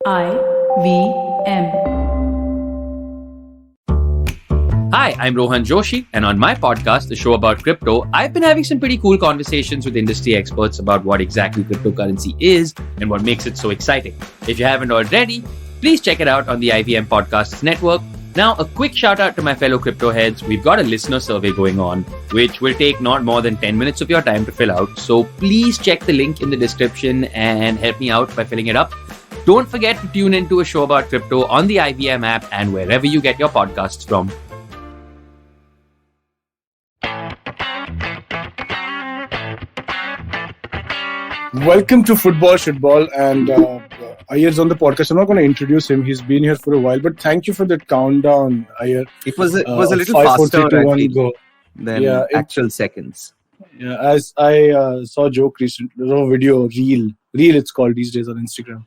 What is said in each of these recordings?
IVM. Hi, I'm Rohan Joshi, and on my podcast, the show about crypto, I've been having some pretty cool conversations with industry experts about what exactly cryptocurrency is and what makes it so exciting. If you haven't already, please check it out on the IVM Podcasts Network. Now, a quick shout out to my fellow crypto heads. We've got a listener survey going on, which will take not more than 10 minutes of your time to fill out. So please check the link in the description and help me out by filling it up. Don't forget to tune into a show about crypto on the IVM app and wherever you get your podcasts from. Welcome to Football Shootball, and Ayer's on the podcast. I'm not going to introduce him. He's been here for a while, but thank you for the countdown, Ayer. It was a little faster than Yeah, actual seconds. Yeah, as I saw a joke recently, there was a video, Reel it's called these days on Instagram.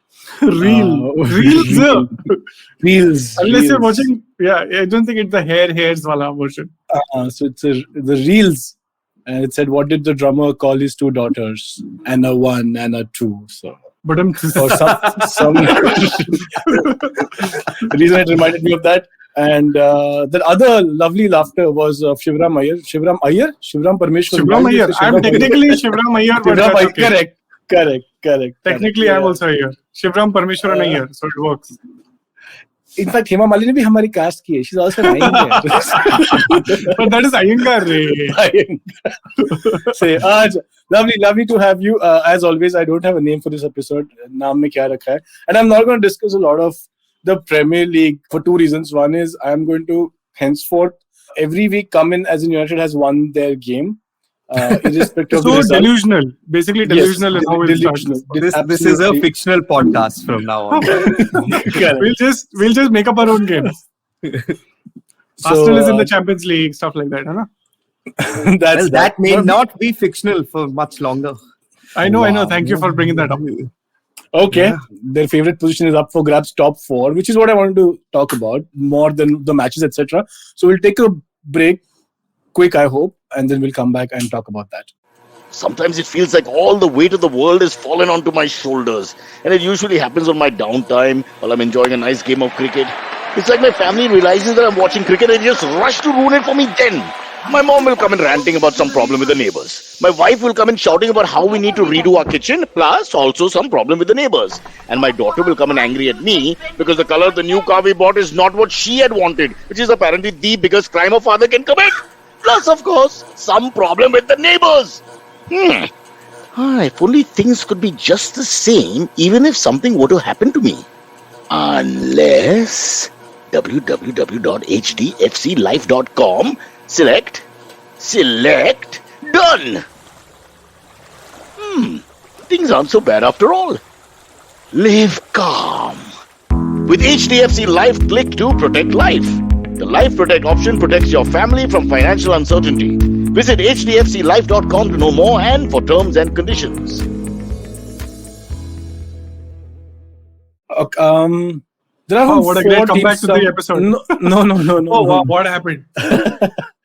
Reels. Unless you're watching, I don't think it's the hairs wala version. So it's the Reels. And it said, what did the drummer call his two daughters? And a one and a two. So, but or some the reason it reminded me of that. And that other lovely laughter was Shivram Iyer. Shivram Parmeshwar. Shivram Iyer. I'm technically Shivram Iyer. Correct. Technically, I'm also Iyer. Shivram Parmeshwar Iyer. So it works. In fact, Hema Malini bhi hamari caste ki hai. She's also an Iyengar. But that is Iyengar. Say, lovely to have you. As always, I don't have a name for this episode. Naam mein kya rakha hai? And I'm not going to discuss a lot of the Premier League for two reasons. One is I'm going to henceforth every week come in as in United has won their game. Irrespective of the result. Delusional. Basically delusional is how it starts. This is a fictional podcast from now on. We'll just make up our own games. Arsenal is in the Champions League, stuff like that, huh? That may not be fictional for much longer. I know. Thank you for bringing that up. Okay. Yeah. Their favorite position is up for grabs, top 4, which is what I wanted to talk about more than the matches, etc. So we'll take a break, quick, I hope, and then we'll come back and talk about that. Sometimes it feels like all the weight of the world is fallen onto my shoulders, and it usually happens on my downtime while I'm enjoying a nice game of cricket. It's like my family realizes that I'm watching cricket and just rush to ruin it for me then. My mom will come in ranting about some problem with the neighbors. My wife will come in shouting about how we need to redo our kitchen, plus also some problem with the neighbors. And my daughter will come in angry at me because the color of the new car we bought is not what she had wanted, which is apparently the biggest crime a father can commit. Plus, of course, some problem with the neighbors. If only things could be just the same, even if something were to happen to me. Unless www.hdfclife.com, select, done. Things aren't so bad after all. Live calm. With HDFC Life, click to protect life. The Life Protect option protects your family from financial uncertainty. Visit hdfclife.com to know more and for terms and conditions. There are what a great comeback to the episode. No. Oh, what happened?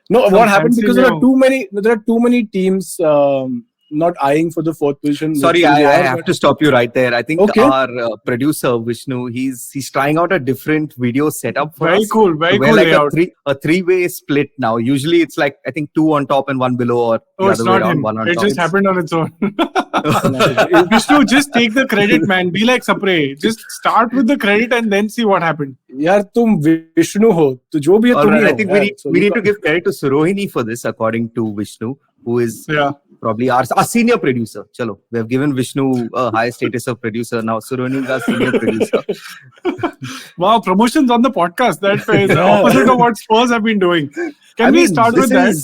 What happened because there are too many teams not eyeing for the fourth position. Sorry, I have to stop you right there. I think our producer Vishnu, he's trying out a different video setup for us. Very cool layout. A three-way split now. Usually it's like I think 2 on top and 1 below, or the other way around, 1 on top. It just happened on its own. Vishnu, just take the credit, man. Be like Sapre. Just start with the credit and then see what happened. Yaar, tum Vishnu ho. To jo bhi hai, tum hi ho. I think we need to give credit to Surohini for this, according to Vishnu, who is probably our senior producer. Chalo, we have given Vishnu a high status of producer. Now Surohini is our senior producer. Wow, promotions on the podcast. That is the opposite of what Spurs have been doing. Can we start with that?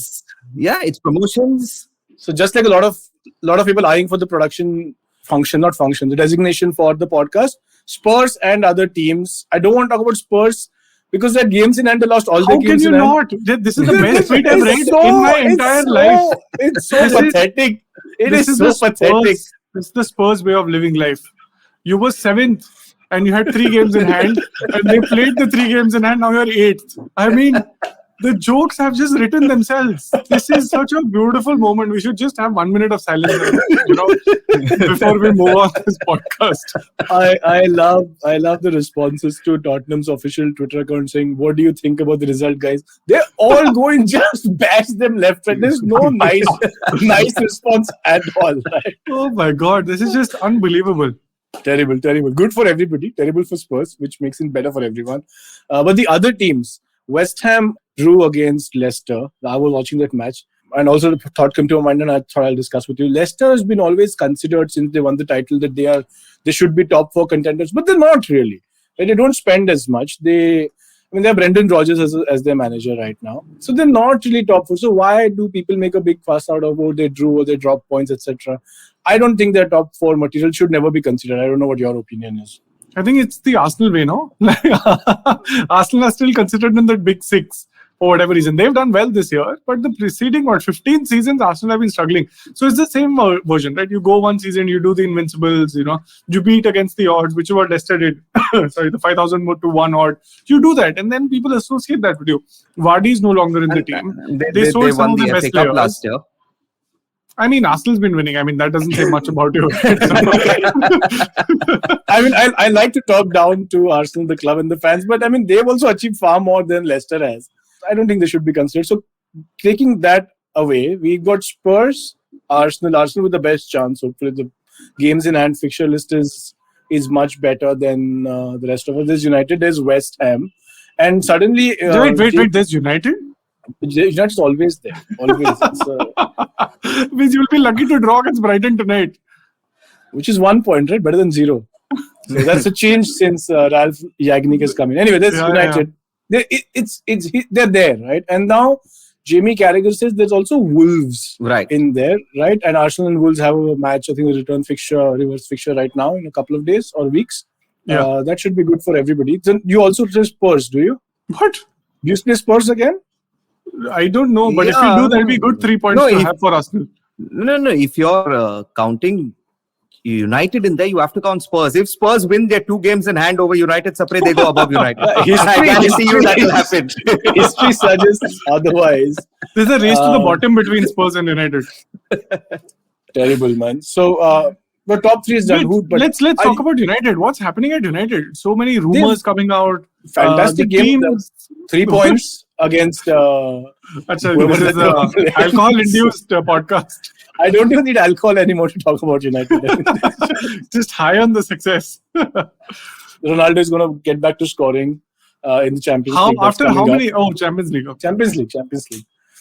It's promotions. So just like a lot of people eyeing for the production function, the designation for the podcast, Spurs and other teams. I don't want to talk about Spurs because their games in hand, they lost all their games in hand. How can you not? This is the best tweet I've read in my entire life. It's so pathetic. It is so pathetic. It's the Spurs way of living life. You were 7th and you had 3 games in hand and they played the 3 games in hand. Now you're 8th. I mean, The jokes have just written themselves. This is such a beautiful moment. We should just have 1 minute of silence, before we move on this podcast. I love the responses to Tottenham's official Twitter account saying, "What do you think about the result, guys?" They're all going just bash them left, right. There's no nice response at all. Right? Oh my God, this is just unbelievable. Terrible. Good for everybody. Terrible for Spurs, which makes it better for everyone. But the other teams, West Ham drew against Leicester. I was watching that match. And also the thought came to my mind and I thought I'll discuss with you. Leicester has been always considered since they won the title that they should be top 4 contenders, but they're not really. They don't spend as much. They have Brendan Rodgers as their manager right now. So they're not really top 4. So why do people make a big fuss out of they drew or they dropped points, etc.? I don't think their top 4 material should never be considered. I don't know what your opinion is. I think it's the Arsenal way, no? Arsenal are still considered in the big 6 for whatever reason. They've done well this year, but the preceding 15 seasons, Arsenal have been struggling. So it's the same version, right? You go one season, you do the Invincibles, you beat against the odds, which is what Leicester did. Sorry, the 5,000 to 1 odd. You do that, and then people associate that with you. Vardy is no longer in the team. They sold some of the best players last year. I mean, Arsenal's been winning. I mean, that doesn't say much about you. I like to talk down to Arsenal, the club and the fans, but I mean, they've also achieved far more than Leicester has. I don't think they should be considered. So, taking that away, we got Spurs, Arsenal with the best chance. Hopefully, the games in hand fixture list is much better than the rest of us. There's United, there's West Ham, and suddenly... wait, there's United? United's always there. Always. Means you'll be lucky to draw against Brighton tonight. Which is 1 point, right? Better than 0. So that's a change since Ralph Rangnick has come in. Anyway, there's United. Yeah. They're there, right? And now Jamie Carragher says there's also Wolves in there, right? And Arsenal and Wolves have a match, I think the reverse fixture right now in a couple of days or weeks. Yeah. That should be good for everybody. Then you also play Spurs, do you? What? Do you play Spurs again? I don't know, but if you do, that'll be good 3 points to have for Arsenal. No. If you're counting United in there, you have to count Spurs. If Spurs win their 2 games in hand over United, Sapre, they go above United. I guarantee you that will happen. History suggests otherwise. There's a race to the bottom between Spurs and United. Terrible, man. So, the top 3 is done. Let's talk about United. What's happening at United? So many rumors coming out. Fantastic game. 3 points against... this is an alcohol-induced podcast. I don't even need alcohol anymore to talk about United. Just high on the success. Ronaldo is going to get back to scoring in the Champions League. After how many? Oh, Champions League. Okay. Champions League.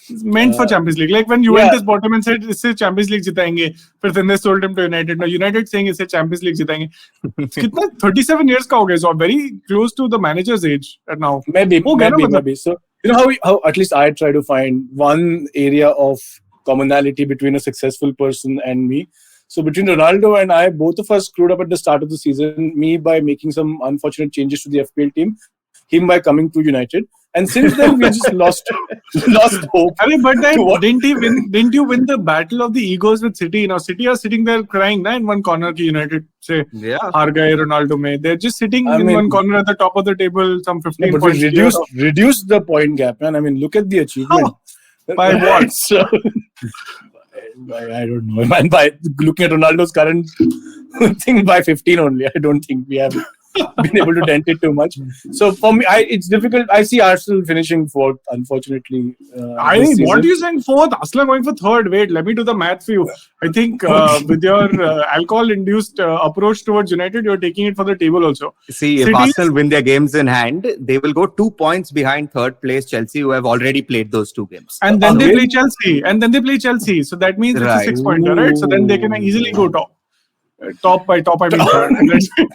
It's meant for Champions League. Like when Juventus bought him and said, "Isse Champions League jitayenge." But then they sold him to United. Now United saying, "Isse Champions League jitayenge." Kitna 37 years ka ho gaya, so very close to the manager's age at now. Maybe. So you know how at least I try to find one area of commonality between a successful person and me. So between Ronaldo and I, both of us screwed up at the start of the season. Me by making some unfortunate changes to the FPL team, him by coming to United. And since then, we just lost hope. I mean, but then didn't you win the battle of the egos with City? Now City are sitting there crying in one corner. United say, "Har gaye Ronaldo mein." They're just sitting in one corner at the top of the table, some 15 points. Reduce the point gap, man. I mean, look at the achievement. By what? So, I don't know, man. By looking at Ronaldo's current thing, by 15 only. I don't think we have been able to dent it too much. So for me, it's difficult. I see Arsenal finishing 4th, unfortunately. I mean, what are you saying 4th? Arsenal going for 3rd. Wait, let me do the math for you. I think with your alcohol-induced approach towards United, you're taking it for the table also. See, if Arsenal win their games in hand, they will go 2 points behind 3rd place Chelsea, who have already played those 2 games. And then they play Chelsea. So that means it's a 6-pointer, right? So then they can easily go top. Top, I mean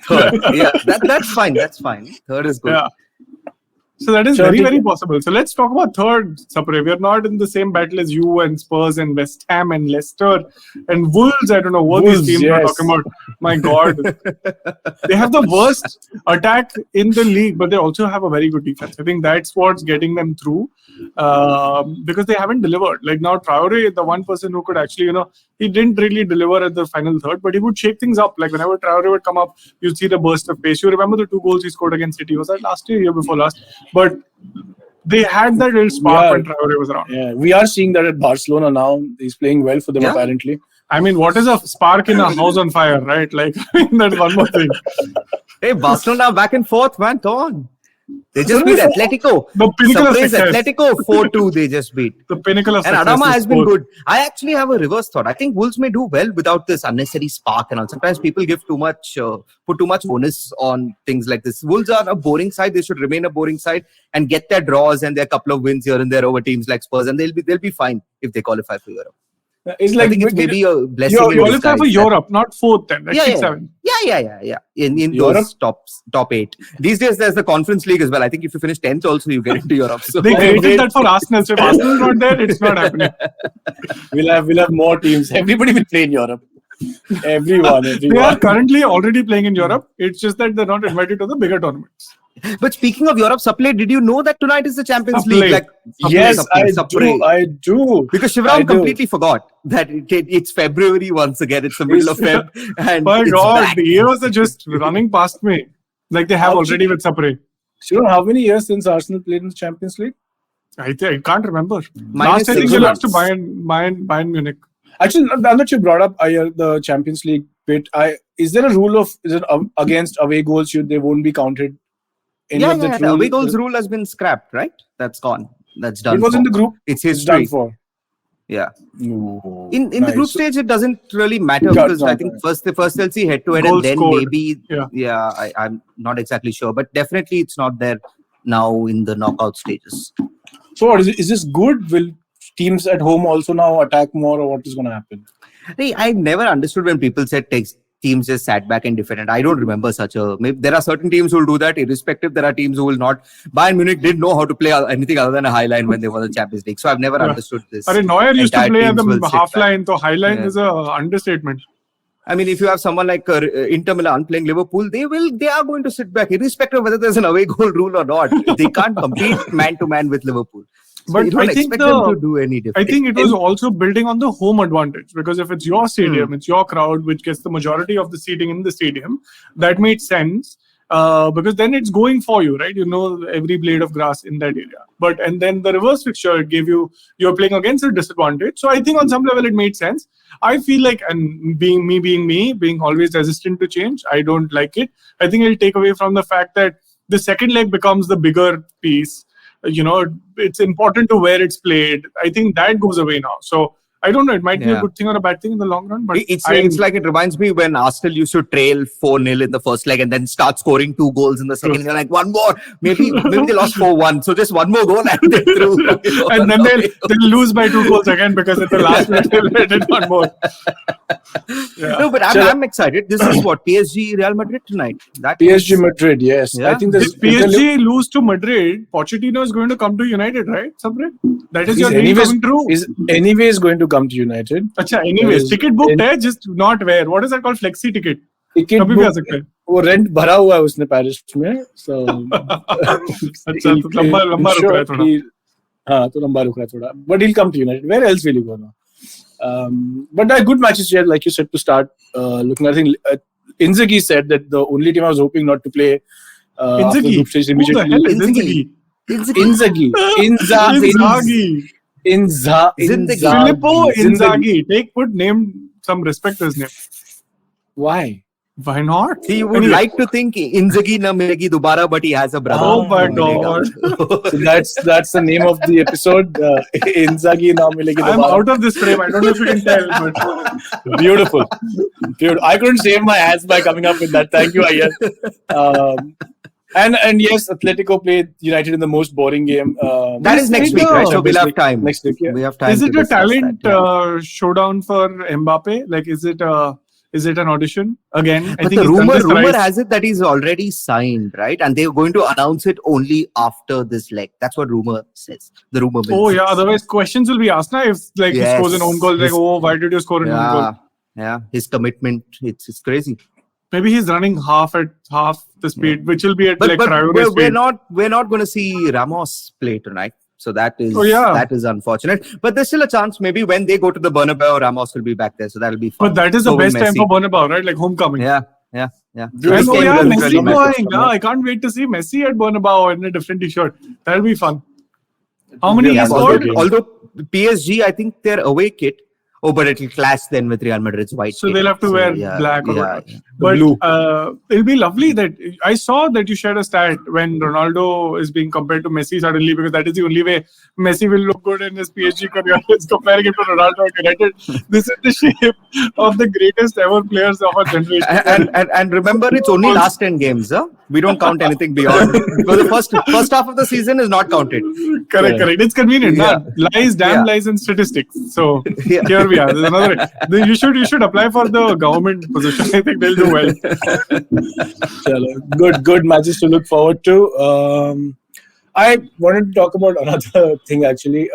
third. Yeah, that's fine. That's fine. 3rd is good. Yeah. So that is very, very possible. So let's talk about 3rd, Sapre. We are not in the same battle as you and Spurs and West Ham and Leicester and Wolves. I don't know what these teams are talking about. My God. They have the worst attack in the league, but they also have a very good defense. I think that's what's getting them through because they haven't delivered. Like now, Traore, the one person who could actually, he didn't really deliver at the final third, but he would shake things up. Like whenever Traore would come up, you'd see the burst of pace. You remember the 2 goals he scored against City. Was that last year before last? But They had that little spark when Traore was around. Yeah, we are seeing that at Barcelona now. He's playing well for them apparently. I mean, what is a spark in a house on fire, right? Like, that's one more thing. Hey, Barcelona back and forth, man. Come on. They just beat Atletico. The pinnacle of Surprise, success. Atletico 4-2 they just beat. The pinnacle of And success. Adama has been good. I actually have a reverse thought. I think Wolves may do well without this unnecessary spark and all. Sometimes people give too much, put too much onus on things like this. Wolves are a boring side. They should remain a boring side and get their draws and their couple of wins here and there over teams like Spurs, and they'll be fine if they qualify for Europe. It's I like think it's maybe a blessing. You qualify for Europe, not fourth then, like 6-7. Yeah. In those top 8. These days, there's the Conference League as well. I think if you finish 10th also, you get into Europe. So They created that for Arsenal. So if Arsenal is not there, it's not happening. We'll have more teams. Everybody will play in Europe. Everyone. They are currently already playing in Europe. It's just that they're not invited to the bigger tournaments. But speaking of Europe, Sapre, did you know that tonight is the Champions League? Like, Yes, I do. Because Shivram completely forgot that it's February once again. It's the middle of Feb. And My it's God, back. the years are just running past me. Like they have already with Sapre. Sure, how many years since Arsenal played in the Champions League? I can't remember. Minus Last I think 6 they months. lost to Bayern Munich. Actually, now that you brought up the Champions League bit, is there a rule against away goals? They won't be counted? The away goals rule has been scrapped, right? That's gone. That's done. It was in the group. It's It's history. done for. Yeah. No. In the group stage, it doesn't really matter because I think first they'll see head to head, and Goals then scored. maybe I'm not exactly sure, but definitely it's not there now in the knockout stages. So what is this good? Will teams at home also now attack more, or what is going to happen? Hey, I never understood when people said teams just sat back and defended. I don't remember maybe there are certain teams who will do that irrespective. There are teams who will not. Bayern Munich didn't know how to play anything other than a high line when they won the Champions League. So I've never understood this. Neuer used to play at Entire teams the will half sit back. line, so high line is a understatement. I mean, if you have someone like Inter Milan playing Liverpool, they are going to sit back irrespective of whether there's an away goal rule or not. They can't compete man to man with Liverpool. So But you don't I think expect them to do any different. I think it was also building on the home advantage, because if it's your stadium, it's your crowd which gets the majority of the seating in the stadium. That made sense because then it's going for you, right? You know every blade of grass in that area. And then the reverse fixture gave you're playing against a disadvantage. So I think on some level it made sense. I feel like, and being always resistant to change, I don't like it. I think it'll take away from the fact that the second leg becomes the bigger piece. It's important to where it's played. I think that goes away now. So I don't know. It might be a good thing or a bad thing in the long run. But it's like it reminds me when Arsenal used to trail 4-0 in the first leg and then start scoring 2 goals in the second. You're like, one more. Maybe they lost 4-1. So just one more goal and they threw. And then they'll lose by 2 goals again because at the last minute they did one more. Yeah. No, but I'm excited. This is what PSG Real Madrid tonight. PSG Madrid, yes. Yeah. I think If PSG lose to Madrid, Pochettino is going to come to United, right? Sapre? That is your dream coming true. Is anyways going to come to United. Acha, anyways, ticket booked है, just not where. What is that called? Flexi ticket. Ticket कभी भी आ सकते हैं. वो rent भरा हुआ है उसने पेरिस में. So अच्छा, तो लंबा रुक रहा है थोड़ा. हाँ, तो लंबा रुक रहा है थोड़ा. But he'll come to United. Where else will he go now? But there are good matches here, like you said, to start looking. I think Inzaghi said that the only team I was hoping not to play after the group stage immediately. Who the hell is Inzaghi? Inzaghi. Filippo Inzaghi. Put some respect to his name. Why? Why not? He would like to think Inzaghi na Milegi Dobara, but he has a brother. Oh my God. So that's the name of the episode. Inzaghi na Milegi Dobara. I'm out of this frame. I don't know if you can tell, but Beautiful. I couldn't save my ass by coming up with that. Thank you, Ayyan. And yes, Atletico played United in the most boring game. That is next week, right? So we'll have time. Next week, yeah. We have time. is it to a discuss talent that, showdown for Mbappe? Like, is it an audition again? But the rumor has it that he's already signed, right? And they're going to announce it only after this leg. That's what rumor says. The rumor. Oh yeah. Otherwise, questions will be asked now if he scores an own goal. Like, why did you score an own goal? Yeah. His commitment, it's crazy. Maybe he's running half the speed, which will be at But Traore's speed. we're not going to see Ramos play tonight. So that is unfortunate. But there's still a chance. Maybe when they go to the Bernabeu, Ramos will be back there. So that'll be fun. But that is the best time for Bernabeu, right? Like homecoming. Yeah. Messi going. I can't wait to see Messi at Bernabeu in a different t-shirt. That'll be fun. How many he Yeah, scored? Although PSG, I think their away kit. Oh, but it'll clash then with Real Madrid's white So kit. they'll have to wear black or whatever. But it'll be lovely that I saw that you shared a stat when Ronaldo is being compared to Messi suddenly, because that is the only way Messi will look good in his PSG career. Is comparing him to Ronaldo and United. This is the shape of the greatest ever players of our generation. And remember, it's only last 10 games. Huh? We don't count anything beyond. Because the first half of the season is not counted. Correct. It's convenient. Lies, lies, and statistics. So here we are. There's another. You should apply for the government position. I think they'll do well. Good matches to look forward to. I wanted to talk about another thing actually.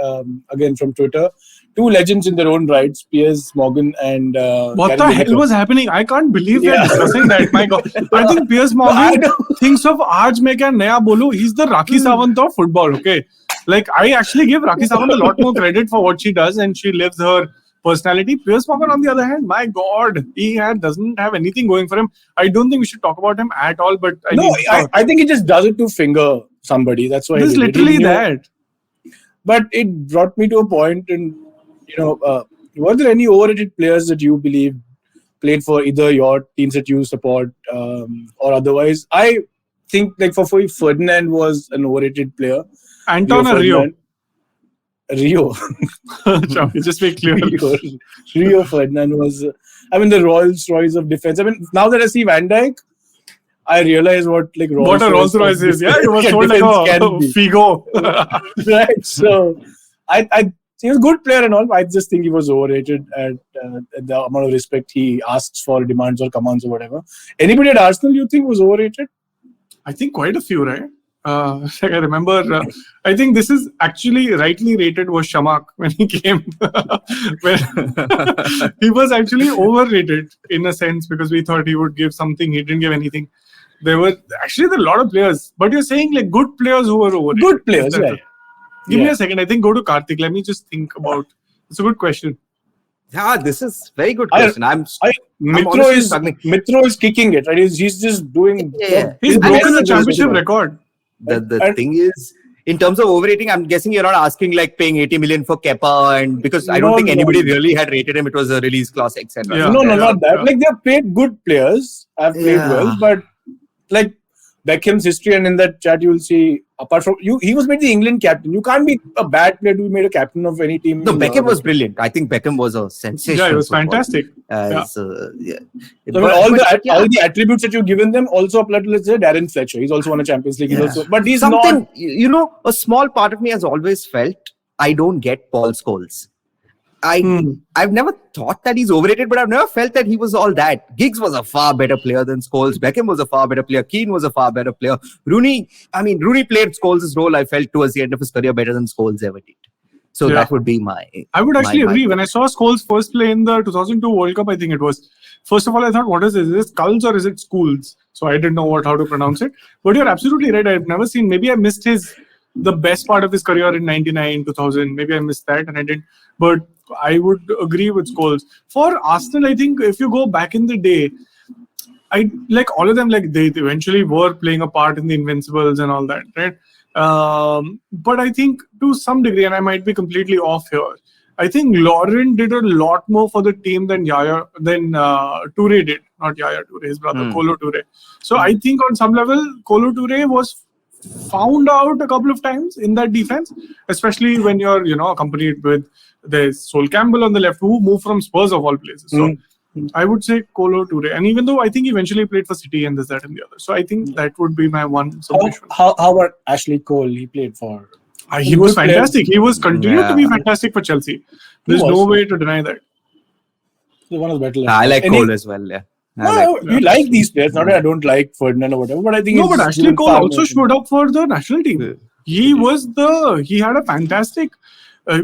Again from Twitter, two legends in their own rights, Piers Morgan and. What the hell was happening? I can't believe they're discussing that. My God, I think Piers Morgan thinks of "Aaj main kya naya bolu." He's the Rakhi Sawant of football. Okay, like I actually give Rakhi Sawant a lot more credit for what she does, and she lives her personality. Piers Morgan, on the other hand, my God, he doesn't have anything going for him. I don't think we should talk about him at all. But I think he just does it to finger somebody. That's why. It's literally that. But it brought me to a point, and were there any overrated players that you believe played for either your teams that you support or otherwise? I think like for Ferdinand was an overrated player. Anton or Rio? Rio. Just be clear. Rio Ferdinand was, the Rolls Royce of defense. Now that I see Van Dijk, I realize what a Rolls Royce is. Yeah, it was sold like a Figo. Right. So, he was a good player and all. I just think he was overrated at the amount of respect he asks for, demands or commands or whatever. Anybody at Arsenal you think was overrated? I think quite a few, right? I remember, I think this is actually rightly rated was Shamak when he came. He was actually overrated in a sense because we thought he would give something. He didn't give anything. There were a lot of players. But you're saying like good players who were overrated. Good players, yeah. Give me a second. I think go to Karthik. Let me just think about. It's a good question. Yeah, this is very good question. Mitro is kicking it. Right? He's just doing. He's broken the championship record. The thing is, in terms of overrating, I'm guessing you're not asking like paying 80 million for Kepa, and because I don't think anybody really had rated him. It was a release clause, etc. Yeah. No, not that. Like they've played good players, have played well, but like Beckham's history, and in that chat you will see. Apart from he was made the England captain. You can't be a bad player to be made a captain of any team. No, Beckham was brilliant. I think Beckham was a sensation. Yeah, it was fantastic. So all the attributes that you've given them also apply to, let's say, Darren Fletcher. He's also won a Champions League. But he's something. Not... a small part of me has always felt I don't get Paul Scholes. I've never thought that he's overrated, but I've never felt that he was all that. Giggs was a far better player than Scholes. Beckham was a far better player. Keane was a far better player. Rooney played Scholes' role, I felt, towards the end of his career better than Scholes ever did. So that would be my... I would actually agree. When I saw Scholes first play in the 2002 World Cup, I think it was... First of all, I thought, what is this? Is it Skulls or is it Schools? So I didn't know how to pronounce it. But you're absolutely right. I've never seen... Maybe I missed the best part of his career in 99, 2000. Maybe I missed that and I didn't. But I would agree with Scholes. For Arsenal, I think if you go back in the day, I like all of them, like they eventually were playing a part in the Invincibles and all that, right? But I think to some degree, and I might be completely off here, I think Lauren did a lot more for the team than Toure did. Not Yaya Toure, his brother, Kolo Toure. So I think on some level, Kolo Toure was found out a couple of times in that defense, especially when you're, accompanied with there's Sol Campbell on the left, who moved from Spurs of all places. So I would say Kolo Toure. And even though I think he eventually played for City and this, that, and the other. So I think that would be my one submission. How about Ashley Cole? He played for... he was fantastic. He was continued to be fantastic for Chelsea. There's no way to deny that. He's one of the better. I like Cole as well, yeah. You like these players. Not that I don't like Ferdinand or whatever, but I think... No, but Ashley Cole also showed up for the national team. He had a fantastic...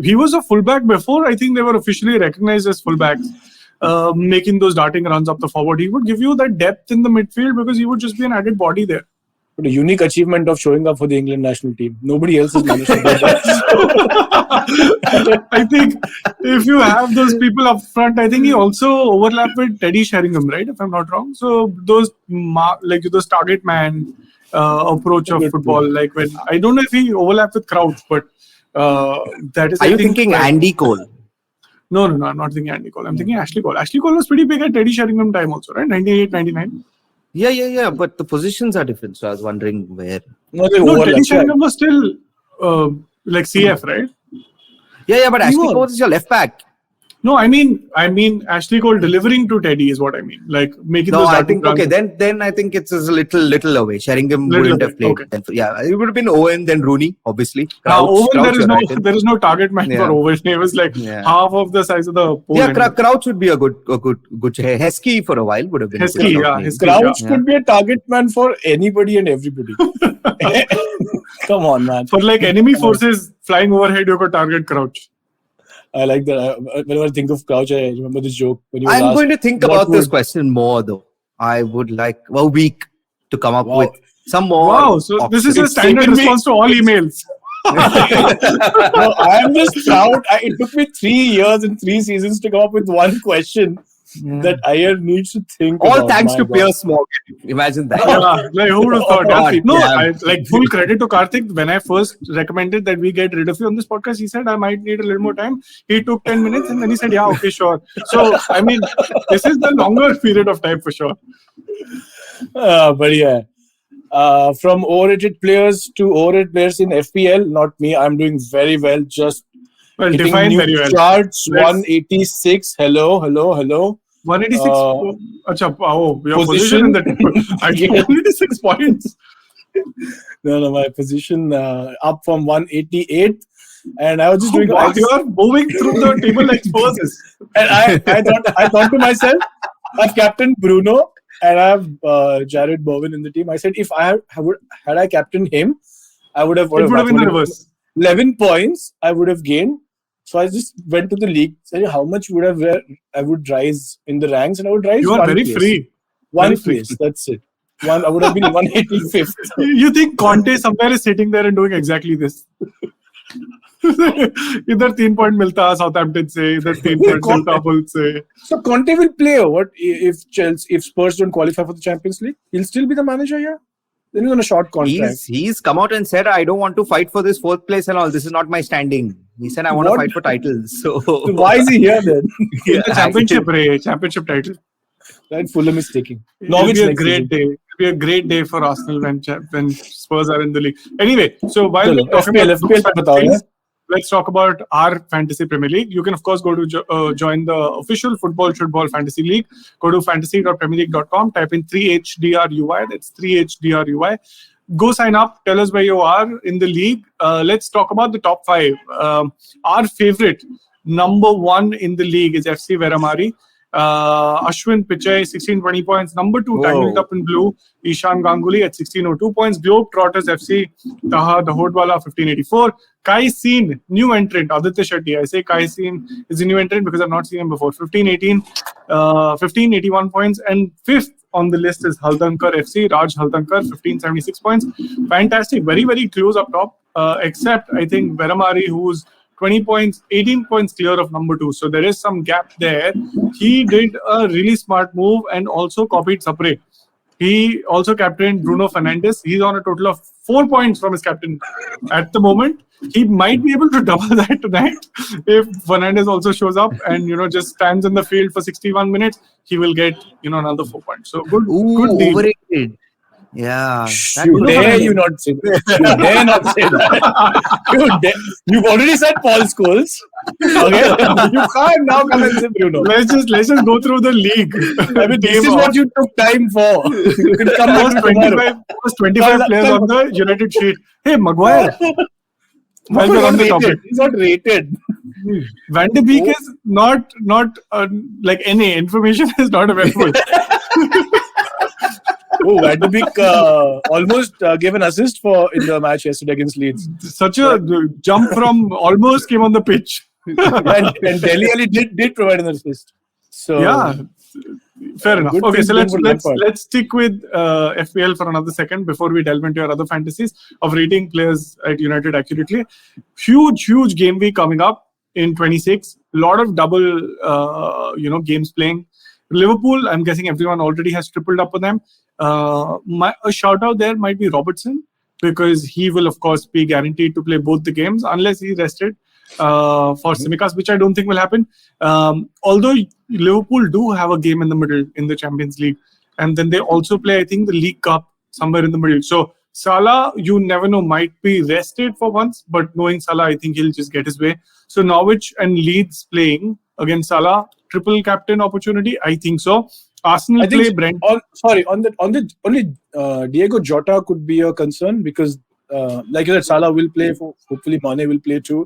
he was a fullback before I think they were officially recognized as fullbacks, making those darting runs up the forward. He would give you that depth in the midfield because he would just be an added body there. But a unique achievement of showing up for the England national team. Nobody else has managed to do that. I think if you have those people up front, I think he also overlapped with Teddy Sheringham, right? If I'm not wrong. So those target man approach of football, like when I don't know if he overlapped with Crouch, but That is. Are you thinking Andy Cole? No, I'm not thinking Andy Cole. I'm thinking Ashley Cole. Ashley Cole was pretty big at Teddy Sheringham time also, right? 98, 99. Yeah. But the positions are different. So I was wondering where. No, Teddy Sheringham was still like CF, right? Yeah, but Ashley Cole is your left back. No, I mean Ashley Cole delivering to Teddy is what I mean. Like making those. I think then I think it's a little away. Sheringham wouldn't have played. Okay. Yeah, it would have been Owen, then Rooney, obviously. Owen, there is no target man for Owen. He was like half of the size of the pole. Yeah, Crouch would be a good Heskey for a while would have been. Crouch could be a target man for anybody and everybody. Come on, man. For like enemy forces flying overhead, you could target Crouch. I like that. Whenever I think of Crouch, I remember this joke. I'm going to think about this question more, though. I would like a week to come up with some more. Wow, so this is a standard response to all emails. No, I am just proud. It took me 3 years and 3 seasons to come up with one question that Iyer needs to think all about. Thanks to Piers Morgan. Imagine that. Like who would have thought? Like full credit to Karthik. When I first recommended that we get rid of you on this podcast, he said I might need a little more time. He took 10 minutes and then he said, yeah, okay, sure. So, I mean, this is the longer period of time for sure. But yeah. From overrated players to overrated players in FPL, not me. I'm doing very well. Just define very well. Charts 186. Hello. 186. Your position in the table. I get 186 points. No, my position up from 188. And I was just doing. You are moving through the table like Spurs. And I thought to myself, I've captained Bruno and I have Jared Bowen in the team. I said if had I captained him, I would have. It would have been the reverse. 11 points I would have gained. So I just went to the league, said how much I would rise in the ranks, and I would rise. You are very free. One place, that's it. I would have been 185th. You think Conte somewhere is sitting there and doing exactly this? Either 3 point milta Southampton say, either 3 points milta Wolves say. So Conte will play what if Spurs don't qualify for the Champions League? He'll still be the manager here. Then he's on a short contract. He's come out and said, I don't want to fight for this 4th place and all. This is not my standing. He said, I want to fight for titles. So why is he here then? The championship title. That Fulham is taking. It'll be a great day. It'll be a great day for Arsenal when Spurs are in the league. Anyway, so while we're talking about let's talk about our Fantasy Premier League. You can, of course, go to join the official Football Shootball Fantasy League. Go to fantasy.premierleague.com, type in 3HDRUY. That's 3HDRUY. Go sign up. Tell us where you are in the league. Let's talk about the top 5. Our favorite, number 1 in the league is FC Veramari. Ashwin Pichai, 1620 points. Number 2, tangled up in blue, Ishan Ganguly at 1602 points. Globetrotters FC, Taha Dahodwala, 1584. Kai Seen, new entrant, Aditya Shetty. I say Kai Seen is a new entrant because I've not seen him before. 1581 points. And 5th on the list is Haldankar FC, Raj Haldankar, 1576 points. Fantastic, very, very close up top. Except, I think, Veramari, who's 20 points, 18 points clear of number 2. So there is some gap there. He did a really smart move and also copied Sapre. He also captained Bruno Fernandes. He's on a total of 4 points from his captain at the moment. He might be able to double that tonight if Fernandes also shows up and just stands in the field for 61 minutes. He will get another 4 points. So good deal. Overrated. Yeah. You not say that. You dare not say that. You've already said Paul Scholes. Okay. You can't now come and say Bruno. Let's just go through the league. I mean, this is what you took time for. You can come back 25 players on the United sheet. Hey, Maguire. While we're on the topic, he's not rated. Van de Beek is not like any information is not available. Van de Beek almost gave an assist in the match yesterday against Leeds. Such a jump from almost came on the pitch. and Dele Alli did provide an assist. So yeah, fair enough. Okay, so let's stick with FPL for another second before we delve into your other fantasies of rating players at United accurately. Huge game week coming up in 26. A lot of double games playing. Liverpool, I'm guessing everyone already has tripled up on them. A shout out there might be Robertson. because he will, of course, be guaranteed to play both the games unless he's rested for Tsimikas, which I don't think will happen. Although Liverpool do have a game in the middle in the Champions League, and then they also play, I think, the League Cup somewhere in the middle. So Salah, you never know, might be rested for once, but knowing Salah, I think he'll just get his way. So Norwich and Leeds playing against Salah, triple captain opportunity, I think so. Arsenal play Brent. Only Diego Jota could be a concern because, like you said, Salah will play. Hopefully, Mane will play too.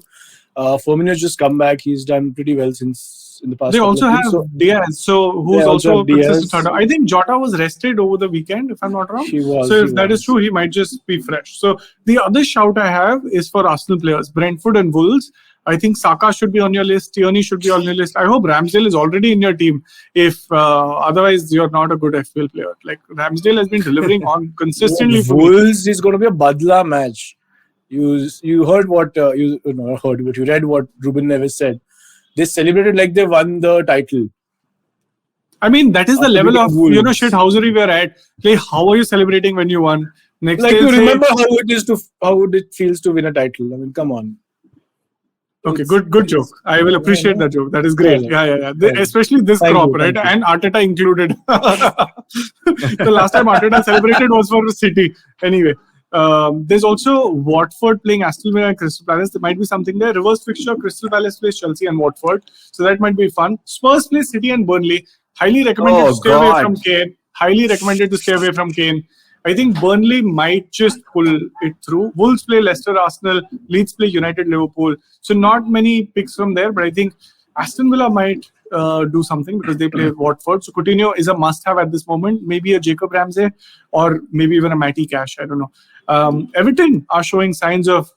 Firmino's just come back. He's done pretty well since in the past. They also have Diaz, who's also a consistent starter. I think Jota was rested over the weekend, if I'm not wrong. If that is true, he might just be fresh. So the other shout I have is for Arsenal players, Brentford and Wolves. I think Saka should be on your list. Tierney should be on your list. I hope Ramsdale is already in your team. If otherwise, you're not a good FPL player. Like Ramsdale has been delivering on consistently. Wolves is going to be a Badla match. You heard what you read what Ruben Neves said. They celebrated like they won the title. I mean, that is the level of shithousery we're at. Like, how are you celebrating when you won? Next like you remember how it feels to win a title. I mean, come on. Okay, good joke. I will appreciate that joke. That is great. Yeah. Especially this crop, right? And Arteta included. The last time Arteta celebrated was for City. Anyway, there's also Watford playing Aston Villa and Crystal Palace. There might be something there. Reverse fixture, Crystal Palace plays Chelsea and Watford. So that might be fun. Spurs play City and Burnley. Highly recommended to stay away from Kane. Highly recommended to stay away from Kane. I think Burnley might just pull it through. Wolves play Leicester, Arsenal. Leeds play United, Liverpool. So not many picks from there, but I think Aston Villa might do something because they play Watford. So Coutinho is a must-have at this moment. Maybe a Jacob Ramsey or maybe even a Matty Cash. I don't know. Everton are showing signs of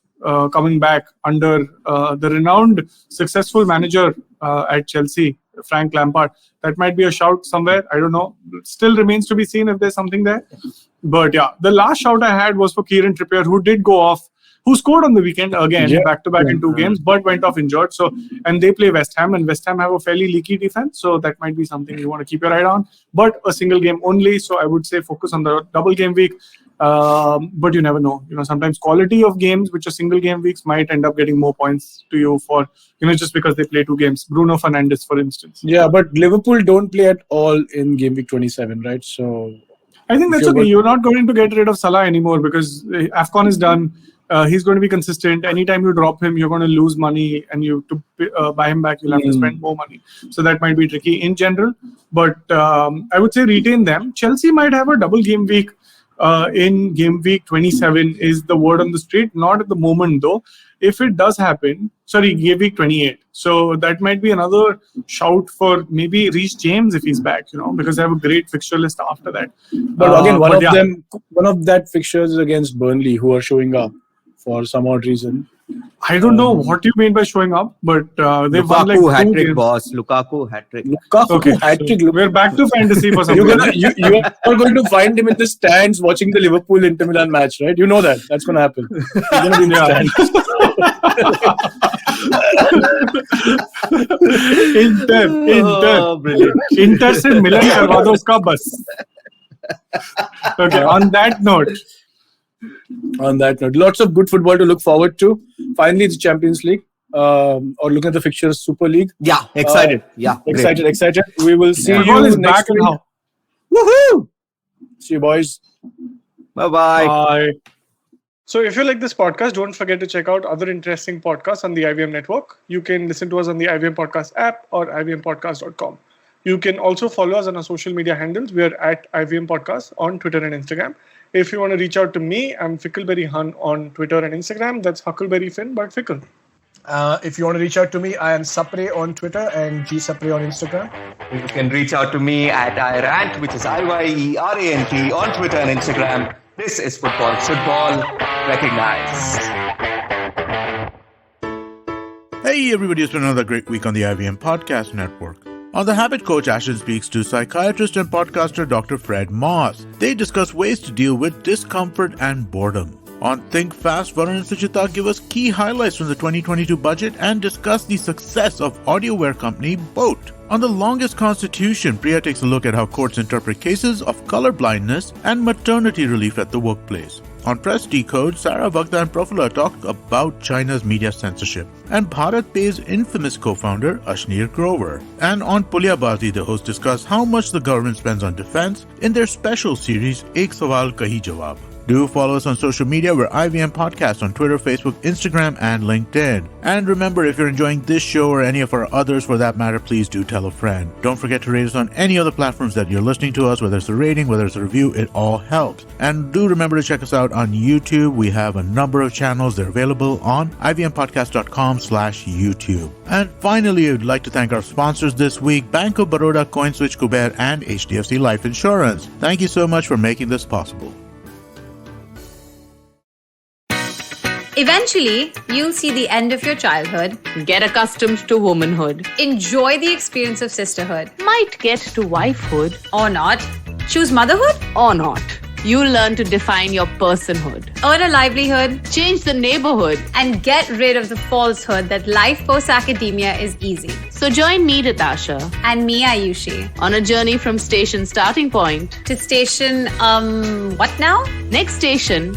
coming back under the renowned, successful manager at Chelsea, Frank Lampard. That might be a shout somewhere. I don't know. Still remains to be seen if there's something there. But yeah, the last shout I had was for Kieran Trippier, who did go off, who scored on the weekend again, back-to-back in 2 games, but went off injured. So, and they play West Ham, and West Ham have a fairly leaky defense. So that might be something you want to keep your eye on. But a single game only. So I would say focus on the double game week. But you never know. Sometimes quality of games, which are single game weeks, might end up getting more points to you for, just because they play 2 games. Bruno Fernandes, for instance. Yeah, but Liverpool don't play at all in game week 27, right? So I think that's okay. You're not going to get rid of Salah anymore because AFCON is done. He's going to be consistent. Anytime you drop him, you're going to lose money, and to buy him back, you'll have to spend more money. So that might be tricky in general. But I would say retain them. Chelsea might have a double game week in game week 27 is the word on the street. Not at the moment, though. If it does happen, game week 28. So that might be another shout for maybe Reece James if he's back, because they have a great fixture list after that. But again, one of that fixtures is against Burnley, who are showing up for some odd reason. I don't know what you mean by showing up, but they've won like 2 hat-trick, games. boss. Lukaku hat-trick. Hat-trick. We're back to fantasy for some reason. You are going to find him in the stands watching the Liverpool Inter Milan match, right? You know that. That's going to happen. He's going to be in the stands. Inter से मिलन करवा दो उसका बस. Okay, on that note, lots of good football to look forward to. Finally, the Champions League. Or looking at the fixtures, Super League. Yeah, excited. Excited. We will see you next week. Woohoo! See you, boys. Bye-bye. Bye. So if you like this podcast, don't forget to check out other interesting podcasts on the IVM network. You can listen to us on the IVM Podcast app or ivmpodcast.com. You can also follow us on our social media handles. We are at IVM Podcast on Twitter and Instagram. If you want to reach out to me, I'm Fickleberry Hun on Twitter and Instagram. That's Huckleberry Finn, but Fickle. If you want to reach out to me, I am Sapre on Twitter and Sapre on Instagram. You can reach out to me at iRant, which is IYERANT on Twitter and Instagram. This is football. Shootball recognized. Hey everybody, it's been another great week on the IVM Podcast Network. On The Habit Coach, Ashton speaks to psychiatrist and podcaster Dr. Fred Moss. They discuss ways to deal with discomfort and boredom. On Think Fast, Varun and Suchita give us key highlights from the 2022 budget and discuss the success of audioware company Boat. On The Longest Constitution, Priya takes a look at how courts interpret cases of color blindness and maternity relief at the workplace. On Press Decode, Sarah Bhakta and Prafula talked about China's media censorship and Bharat Pay's infamous co-founder Ashneer Grover. And on Pulyabazi, the host discussed how much the government spends on defense in their special series Ek Sawal Kahi Jawab. Do follow us on social media. We're IVM Podcast on Twitter, Facebook, Instagram, and LinkedIn. And remember, if you're enjoying this show or any of our others for that matter, please do tell a friend. Don't forget to rate us on any other platforms that you're listening to us, whether it's a rating, whether it's a review, it all helps. And do remember to check us out on YouTube. We have a number of channels. They're available on ivmpodcast.com/YouTube. And finally, I'd like to thank our sponsors this week, Bank of Baroda, CoinSwitch, Kuber, and HDFC Life Insurance. Thank you so much for making this possible. Eventually, you'll see the end of your childhood. Get accustomed to womanhood. Enjoy the experience of sisterhood. Might get to wifehood. Or not. Choose motherhood. Or not. You'll learn to define your personhood. Earn a livelihood. Change the neighborhood. And get rid of the falsehood that life post-academia is easy. So join me, Ritasha. And me, Ayushi. On a journey from station starting point. To station, what now? Next station,